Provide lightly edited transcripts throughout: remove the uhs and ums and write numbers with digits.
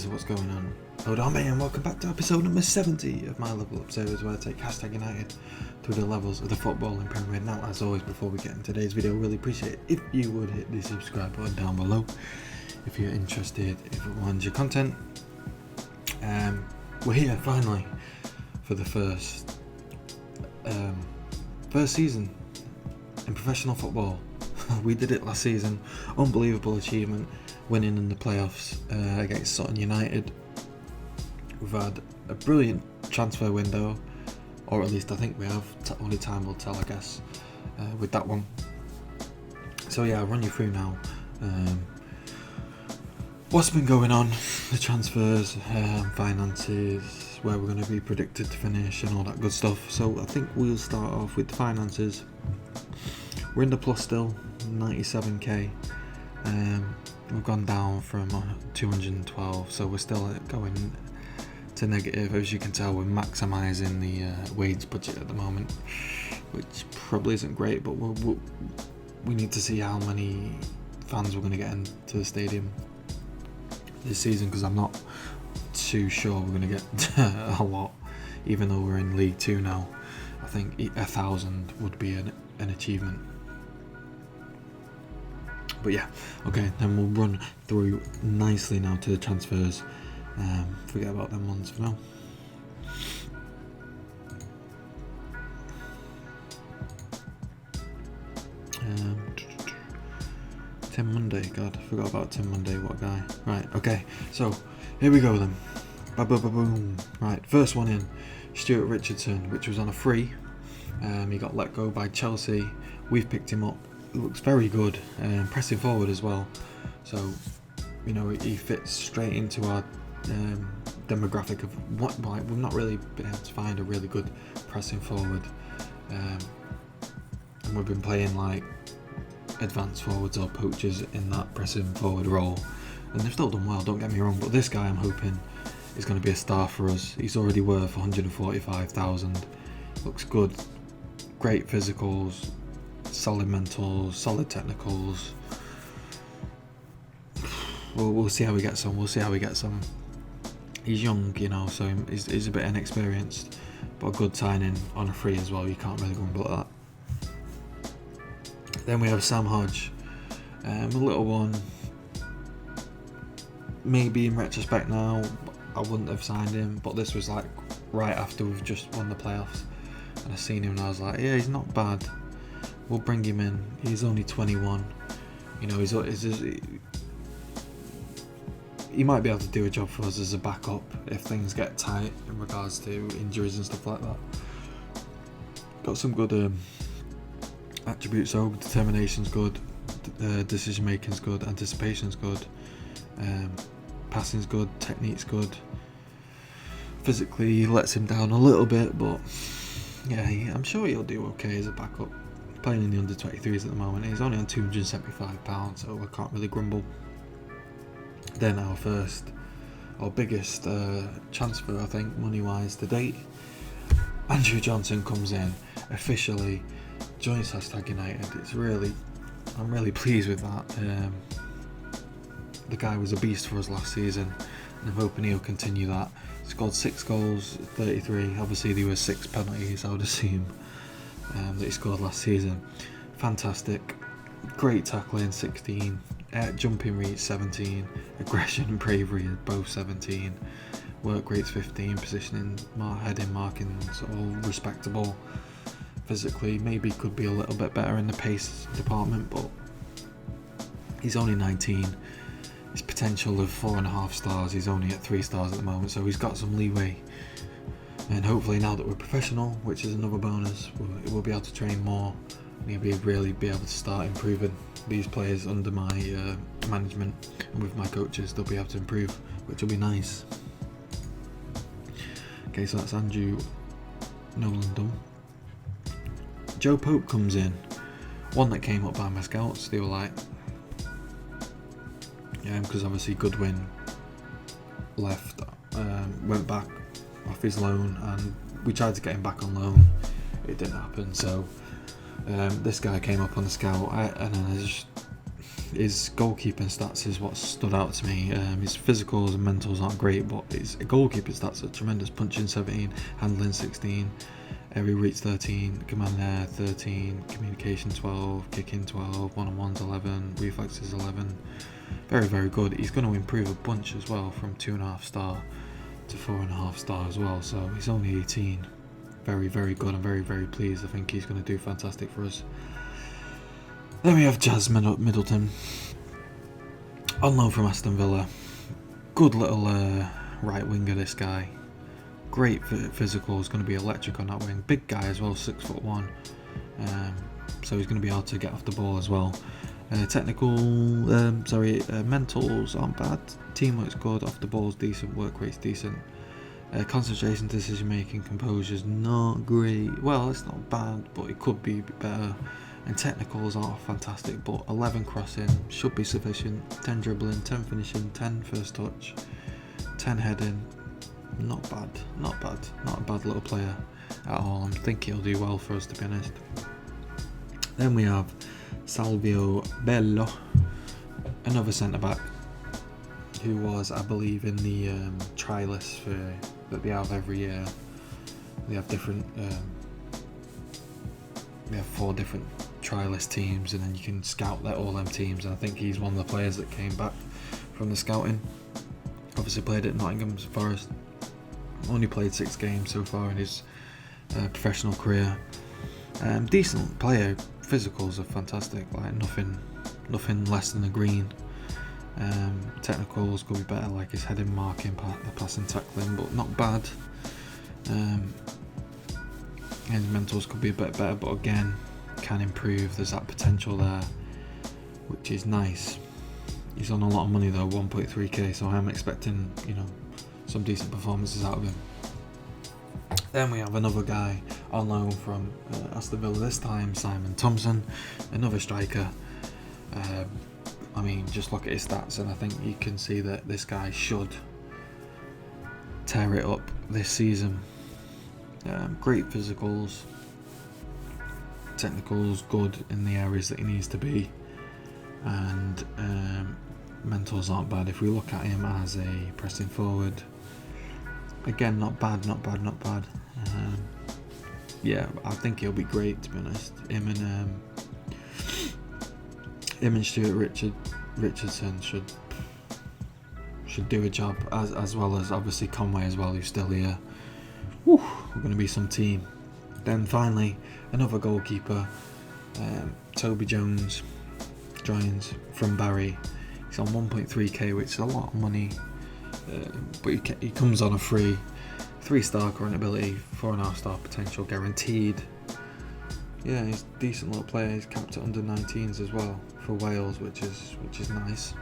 guys, what's going on? Odharma and welcome back to episode number 70 of my Level Up series, where I take Hashtag United through the levels of the footballing Premier. Now, as always, before we get into today's video, really appreciate it if you would hit the subscribe button down below if you're interested, if it wants your content. We're here finally for the first season in professional football. We did it last season, unbelievable achievement, winning in the playoffs against Sutton United. We've had a brilliant transfer window, or at least I think we have. Only time will tell, I guess, with that one. So yeah, I'll run you through now what's been going on, the transfers, finances, where we're going to be predicted to finish and all that good stuff. So I think we'll start off with the finances. We're in the plus still, 97k. We've gone down from 212, so we're still going to negative. As you can tell, we're maximising the wage budget at the moment, which probably isn't great, but we need to see how many fans we're going to get into the stadium this season, because I'm not too sure we're going to get a lot, even though we're in League 2 now. I think 1,000 would be an achievement. But yeah, okay, then we'll run through nicely now to the transfers. Forget about them ones for now. Tim Monday, God, I forgot about Tim Monday, what a guy. Right, okay, so here we go then. Ba-ba-ba-boom. Right, first one in, Stuart Richardson, which was on a free. He got let go by Chelsea. We've picked him up. Looks very good, pressing forward as well. So, you know, he fits straight into our demographic of what we've not really been able to find a really good pressing forward. And we've been playing like advanced forwards or poachers in that pressing forward role. And they've still done well, don't get me wrong, but this guy I'm hoping is going to be a star for us. He's already worth 145,000. Looks good, great physicals, solid mentals, solid technicals. We'll see how he gets on. He's young, you know, so he's a bit inexperienced, but a good signing on a free as well. You can't really grumble at that. Then we have Sam Hodge, a little one. Maybe in retrospect now, I wouldn't have signed him, but this was like right after we've just won the playoffs, and I seen him and I was like, yeah, he's not bad. We'll bring him in. He's only 21. You know, he might be able to do a job for us as a backup if things get tight in regards to injuries and stuff like that. Got some good attributes though. Determination's good, decision making's good, anticipation's good, passing's good, technique's good. Physically he lets him down a little bit, but yeah, I'm sure he'll do okay as a backup. Playing in the under 23s at the moment. He's only on £275, so I can't really grumble. Then our biggest transfer, I think, money-wise to date, Andrew Johnson comes in, officially joins Hashtag United. I'm really pleased with that. The guy was a beast for us last season, and I'm hoping he'll continue that. He scored 6 goals, 33. Obviously, there were 6 penalties, I would assume, that he scored last season. Fantastic, great tackling, 16, jumping reach 17, aggression and bravery both 17, work rates 15, positioning, heading, marking, all respectable. Physically maybe could be a little bit better in the pace department, but he's only 19. His potential of 4.5 stars, he's only at 3 stars at the moment, so he's got some leeway. And hopefully now that we're professional, which is another bonus, we'll be able to train more. Maybe really be able to start improving these players under my management, and with my coaches they'll be able to improve, which will be nice. Okay, so that's Andrew Nolan done. Joe Pope comes in, one that came up by my scouts. They were like, yeah, because obviously Goodwin left, went back off his loan, and we tried to get him back on loan. It didn't happen, so this guy came up on the scout, and then his goalkeeping stats is what stood out to me. His physicals and mentals aren't great, but his goalkeeping stats are tremendous. Punching 17, handling 16, area reach 13, command air 13, communication 12, kicking 12, one-on-ones 11, reflexes 11. Very, very good. He's going to improve a bunch as well, from 2.5 star to 4.5 star as well. So he's only 18. Very, very good. I'm very, very pleased. I think he's going to do fantastic for us. Then we have Jazz Middleton, on loan from Aston Villa. Good little right winger, this guy. Great physical, is going to be electric on that wing. Big guy as well, 6'1". So he's going to be able to get off the ball as well. Mentals aren't bad. Teamwork's good, off the ball's decent, work rate's decent. Concentration, decision making, composure's not great. Well, it's not bad, but it could be better. And technicals are fantastic, but 11 crossing should be sufficient. 10 dribbling, 10 finishing, 10 first touch, 10 heading. Not bad. Not a bad little player at all. I think he'll do well for us, to be honest. Then we have Salvio Bello, another centre back, who was, I believe, in the try list that they have every year. They have different. They have 4 different try list teams, and then you can scout all them teams. And I think he's one of the players that came back from the scouting. Obviously played at Nottingham Forest. Only played 6 games so far in his professional career. Decent player. Physicals are fantastic. Like nothing less than a green. Technicals could be better, like his heading, marking, passing, tackling, but not bad. His mentals could be a bit better, but again, can improve. There's that potential there, which is nice. He's on a lot of money though, 1.3k, so I'm expecting, some decent performances out of him. Then we have another guy on loan from Aston Villa, this time Simon Thompson, another striker. Just look at his stats, and I think you can see that this guy should tear it up this season. Great physicals, technicals good in the areas that he needs to be, and mentals aren't bad. If we look at him as a pressing forward, again, not bad. I think he'll be great, to be honest. Him and Stuart Richardson should do a job, as well as obviously Conway as well, who's still here. We're going to be some team. Then finally, another goalkeeper, Toby Jones from Barry. He's on 1.3k, which is a lot of money, but he comes on a free. 3-star current ability, 4.5-star potential guaranteed. Yeah, he's a decent little player. He's capped at under 19s as well for Wales, which is nice.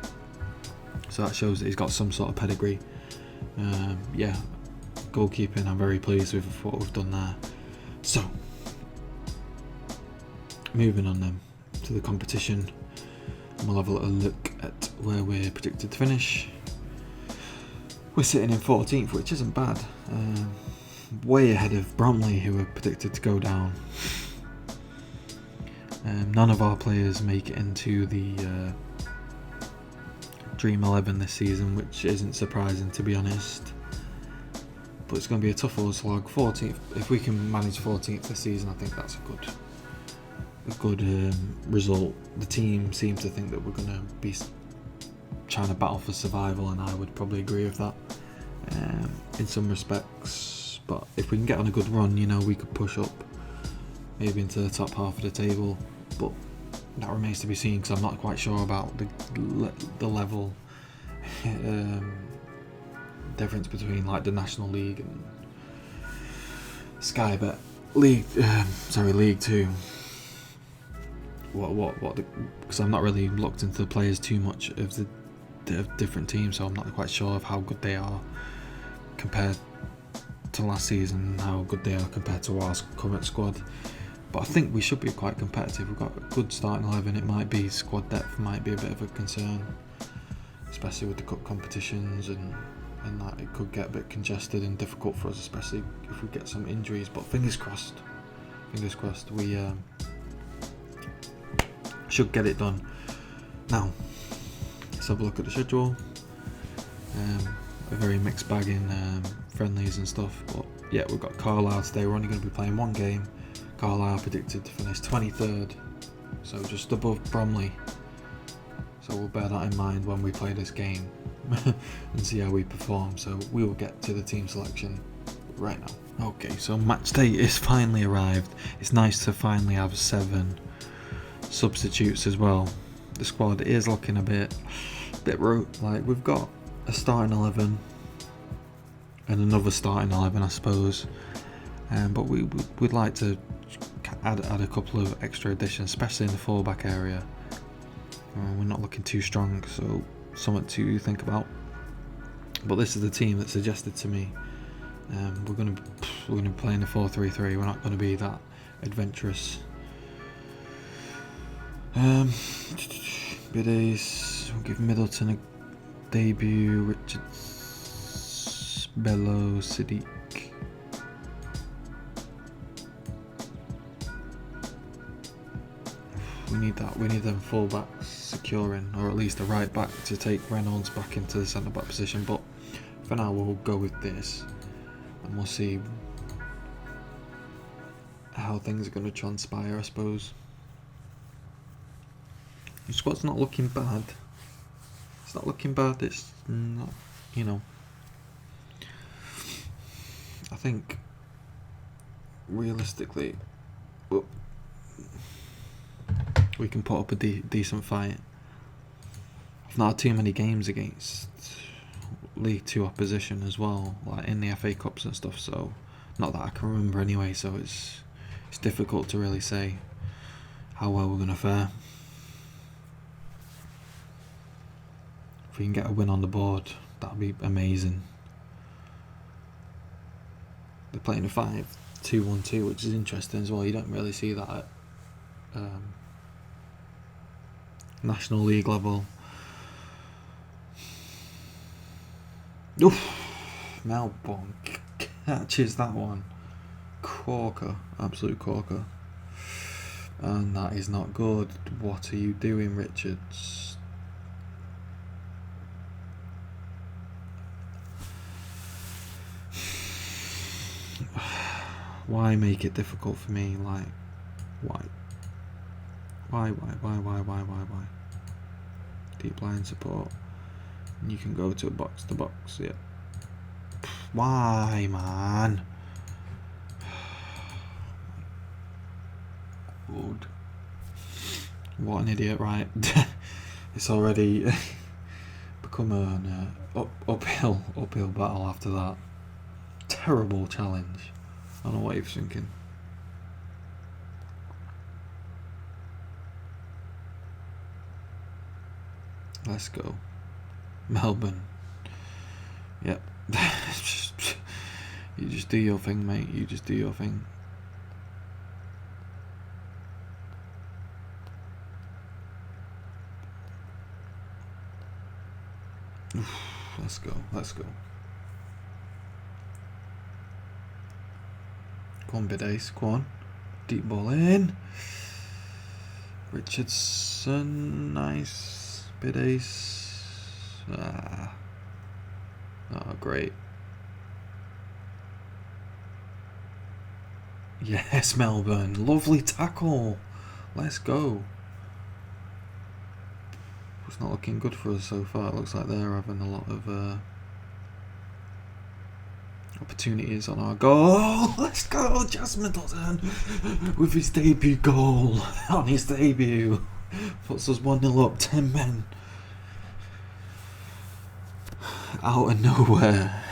So that shows that he's got some sort of pedigree. Goalkeeping, I'm very pleased with what we've done there. So, moving on then to the competition, and we'll have a little look at where we're predicted to finish. We're sitting in 14th, which isn't bad. Way ahead of Bromley, who are predicted to go down. None of our players make it into the Dream 11 this season, which isn't surprising, to be honest. But it's going to be a tough old slog. 14th. If we can manage 14th this season, I think that's a good result. The team seem to think that we're going to be trying to battle for survival, and I would probably agree with that in some respects. But if we can get on a good run, we could push up maybe into the top half of the table. But that remains to be seen, because I'm not quite sure about the level difference between like the National League and Sky Bet League. League 2. Because I've not really looked into the players too much of the different teams, so I'm not quite sure of how good they are compared to last season, how good they are compared to our current squad. But I think we should be quite competitive. We've got a good starting 11. It might be squad depth might be a bit of a concern, especially with the cup competitions, and that it could get a bit congested and difficult for us, especially if we get some injuries. But fingers crossed, we should get it done. Now, let's have a look at the schedule. A very mixed bag in friendlies and stuff, but yeah, we've got Carlisle today. We're only going to be playing one game. Carlisle predicted to finish 23rd, so just above Bromley. So we'll bear that in mind when we play this game and see how we perform. So we will get to the team selection right now. Okay, so match day is finally arrived. It's nice to finally have 7 substitutes as well. The squad is looking a bit like we've got a starting 11 and another starting 11, I suppose, but we'd like to add a couple of extra additions, especially in the fullback area. We're not looking too strong, so something to think about. But this is the team that's suggested to me. We're going to be playing a 4-3-3. We're not going to be that adventurous. Biddies, we'll give Middleton a debut. Richards, Bello, Siddiq. We need that. We need them full-backs securing, or at least a right back to take Reynolds back into the centre-back position. But for now, we'll go with this, and we'll see how things are going to transpire, I suppose. The squad's not looking bad. It's not looking bad. It's not, I think realistically, we can put up a decent fight. I've not had too many games against League 2 opposition as well, like in the FA Cups and stuff, so not that I can remember anyway, so it's difficult to really say how well we're going to fare. If we can get a win on the board, that'd be amazing. They're playing a 5-2-1-2, which is interesting as well. You don't really see that at National League level. Oof! Melbourne catches that one. Corker, absolute corker. And that is not good. What are you doing, Richards? Why make it difficult for me? Like, why? Why? Deep line support. You can go to a box to box, yeah. Why, man? Good. What an idiot, right? It's already become an uphill battle after that. Terrible challenge. I don't know what he was thinking. Let's go. Melbourne. Yep. You just do your thing, mate. You just do your thing. Let's go. Go on, Bidace. Go on. Deep ball in. Richardson. Nice. Bidace. Oh, great. Yes, Melbourne. Lovely tackle. Let's go. It's not looking good for us so far. It looks like they're having a lot of opportunities on our goal. Let's go, Jas Middleton with his debut goal on his debut. Puts us 1-0 up, 10 men. Out of nowhere.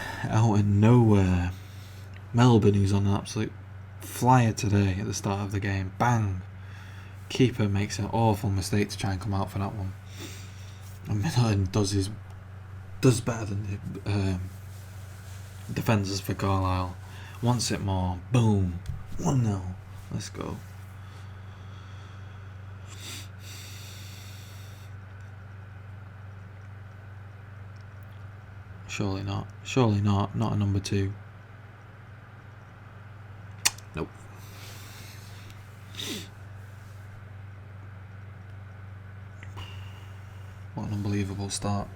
Melbourne, who's on an absolute flyer today at the start of the game. Bang. Keeper makes an awful mistake to try and come out for that one. And Middleton does better than the defenders for Carlisle. Wants it more. Boom. 1-0. Let's go. Surely not. Surely not. Not a number 2. Nope. What an unbelievable start.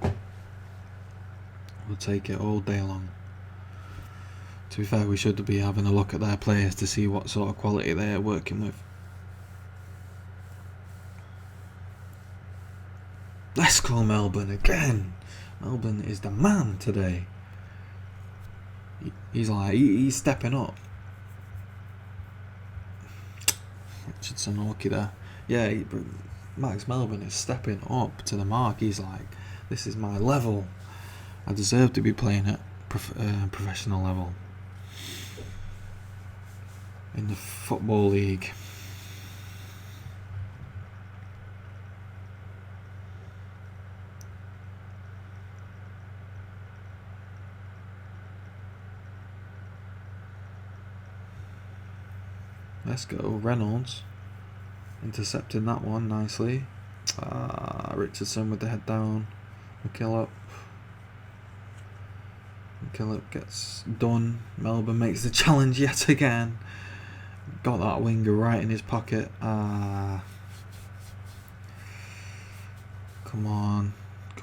We'll take it all day long. To be fair, we should be having a look at their players to see what sort of quality they're working with. Let's go Melbourne again. Melbourne is the man today. He's stepping up. Richardson Orky there. Yeah, Max Melbourne is stepping up to the mark. He's like, this is my level. I deserve to be playing at professional level in the Football League. Let's go, Reynolds intercepting that one nicely. Richardson with the head down. McKillop gets done. Melbourne makes the challenge yet again. Got that winger right in his pocket. Come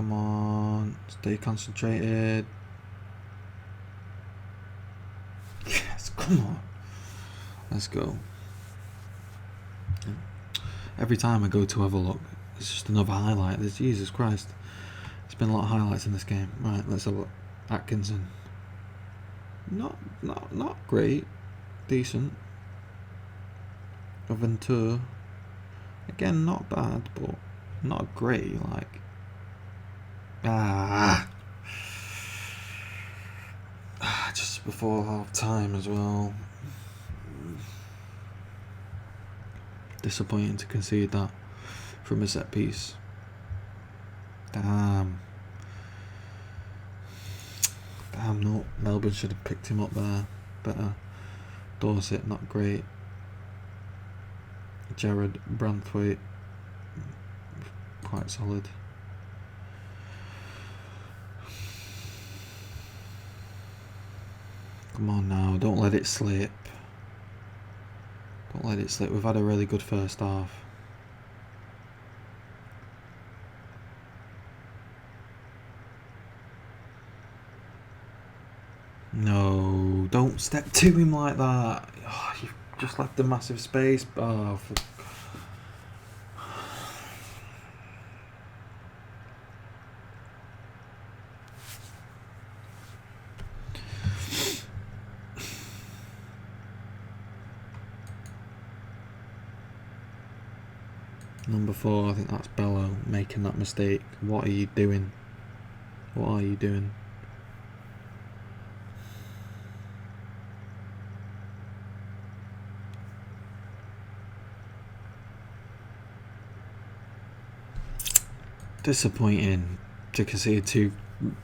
on, stay concentrated. Yes, come on. Let's go. Every time I go to have a look, it's just another highlight. There's, Jesus Christ. There's been a lot of highlights in this game. Right, let's have a look. Atkinson. Not great. Decent. Ventura. Again, not bad, but not great. Just before half time as well. Disappointing to concede that from a set piece. Damn, no. Melbourne should have picked him up there better. Dorset, not great. Jared Branthwaite, quite solid. Come on now, don't let it slip. Don't let it slip. We've had a really good first half. No, don't step to him like that. Oh, you've just left a massive space. Oh, Number 4, I think that's Bello making that mistake. What are you doing? What are you doing? Disappointing to concede 2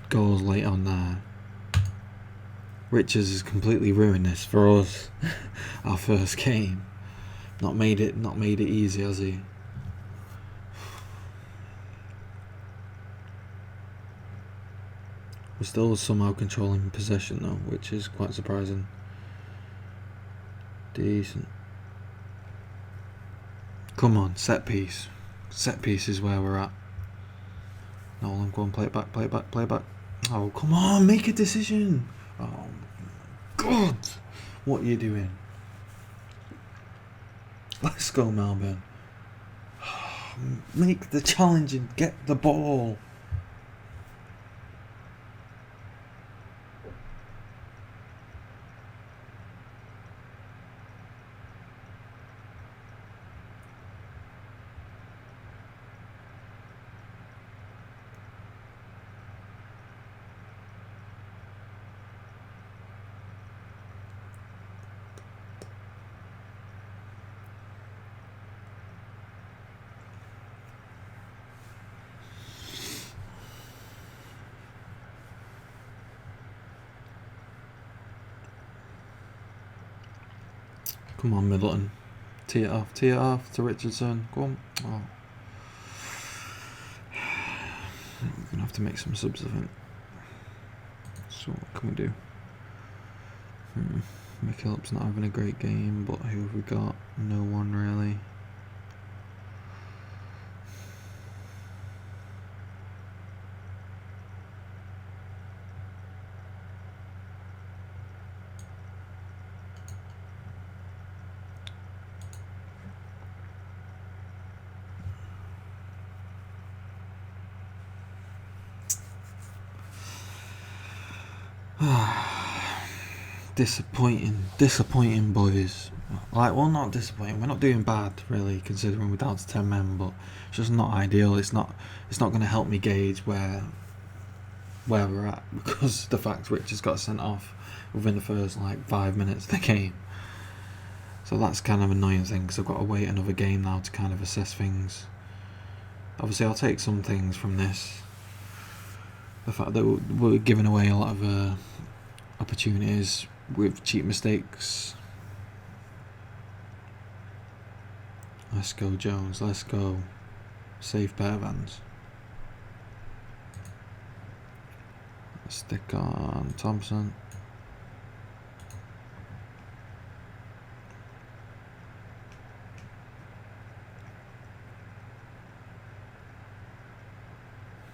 goals late on there. Richards has completely ruined this for us. Our first game. Not made it easy, has he? We're still somehow controlling possession though, which is quite surprising. Decent. Come on, set piece. Set piece is where we're at. Nolan, go on, play it back. Oh, come on, make a decision. Oh, God. What are you doing? Let's go, Melbourne. Make the challenge and get the ball. Come on, Middleton. Tee it off to Richardson. Go on. Oh. We're going to have to make some subs, I think. So what can we do? McKillop's not having a great game, but who have we got? No one really. Disappointing, boys. Like, well, not disappointing. We're not doing bad, really, considering we're down to 10 men. But it's just not ideal. It's not going to help me gauge where we're at, because the fact Rich has got sent off within the first 5 minutes of the game. So that's kind of an annoying thing, because I've got to wait another game now to kind of assess things. Obviously, I'll take some things from this. The fact that we're giving away a lot of opportunities with cheap mistakes. Let's go, Jones. Let's go. Safe pair of hands. Stick on Thompson.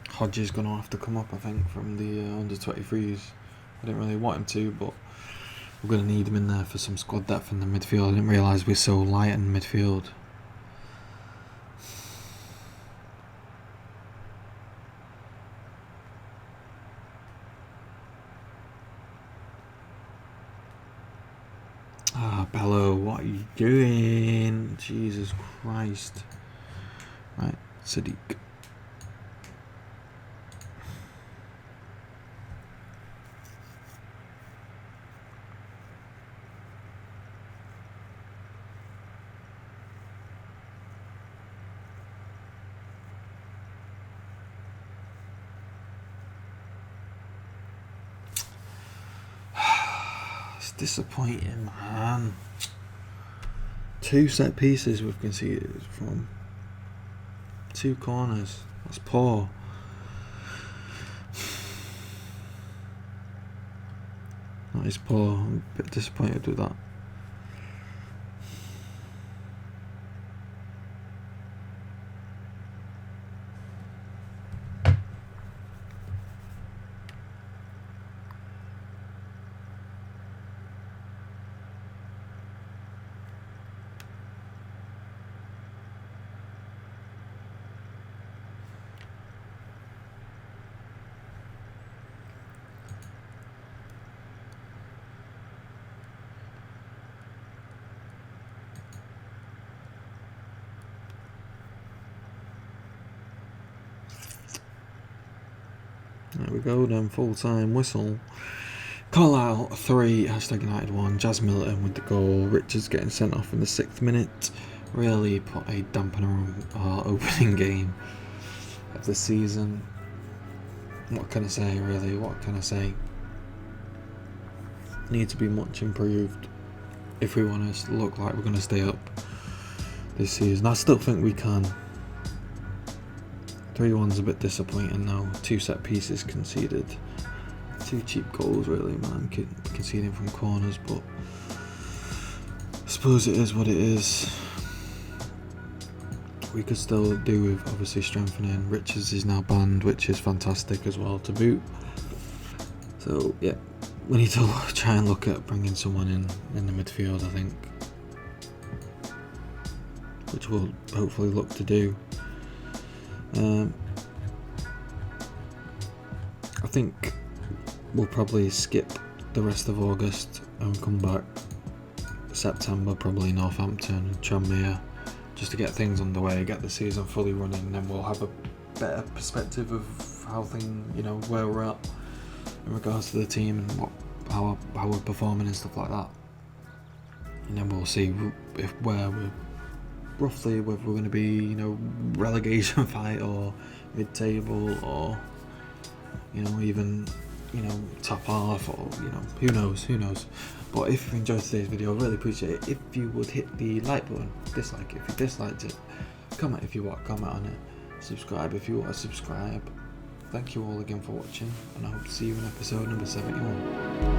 Hodge is going to have to come up, I think, from the under 23s. I didn't really want him to, but we're going to need him in there for some squad depth in the midfield. I didn't realise we're so light in midfield. Bello, what are you doing? Jesus Christ. Right, Sadiq. Disappointing, man. 2 set pieces we've conceded from 2 corners. That's poor. That is poor. I'm a bit disappointed with that. There we go then, full-time whistle. Carlisle 3, Hashtag United 1, Jazz Milton with the goal. Richards getting sent off in the 6th minute. Really put a dampener on our opening game of the season. What can I say, really? What can I say? Need to be much improved if we want to look like we're going to stay up this season. I still think we can. 3-1's a bit disappointing now. 2 set pieces conceded. 2 cheap goals, really, man. Conceding from corners, but I suppose it is what it is. We could still do with obviously strengthening. Richards is now banned, which is fantastic as well to boot. So yeah, we need to try and look at bringing someone in the midfield, I think, which we'll hopefully look to do. I think we'll probably skip the rest of August and come back September, probably Northampton and Tranmere, just to get things underway, get the season fully running, and then we'll have a better perspective of how where we're at in regards to the team and how we're performing and stuff like that. And then we'll see where we're roughly, whether we're going to be, relegation fight or mid-table or, even, top half or, who knows. But if you enjoyed today's video, I really appreciate it if you would hit the like button, dislike it if you disliked it, comment if you want, comment on it, subscribe if you want to subscribe. Thank you all again for watching, and I hope to see you in episode number 71.